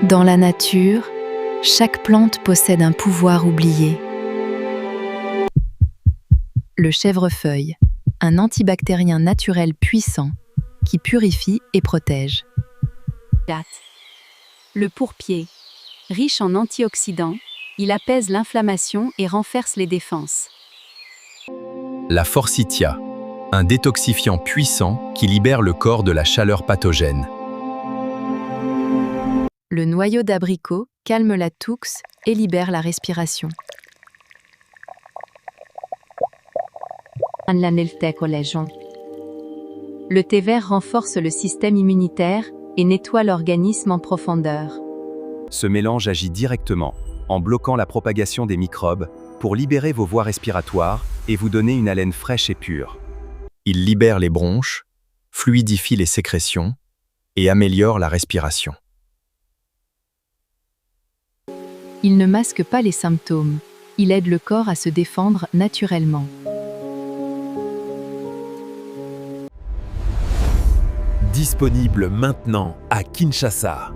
Dans la nature, chaque plante possède un pouvoir oublié. Le chèvrefeuille, un antibactérien naturel puissant qui purifie et protège. Le pourpier, riche en antioxydants, il apaise l'inflammation et renforce les défenses. La forsythia, un détoxifiant puissant qui libère le corps de la chaleur pathogène. Le noyau d'abricot calme la toux et libère la respiration. Le thé vert renforce le système immunitaire et nettoie l'organisme en profondeur. Ce mélange agit directement, en bloquant la propagation des microbes, pour libérer vos voies respiratoires et vous donner une haleine fraîche et pure. Il libère les bronches, fluidifie les sécrétions et améliore la respiration. Il ne masque pas les symptômes, il aide le corps à se défendre naturellement. Disponible maintenant à Kinshasa.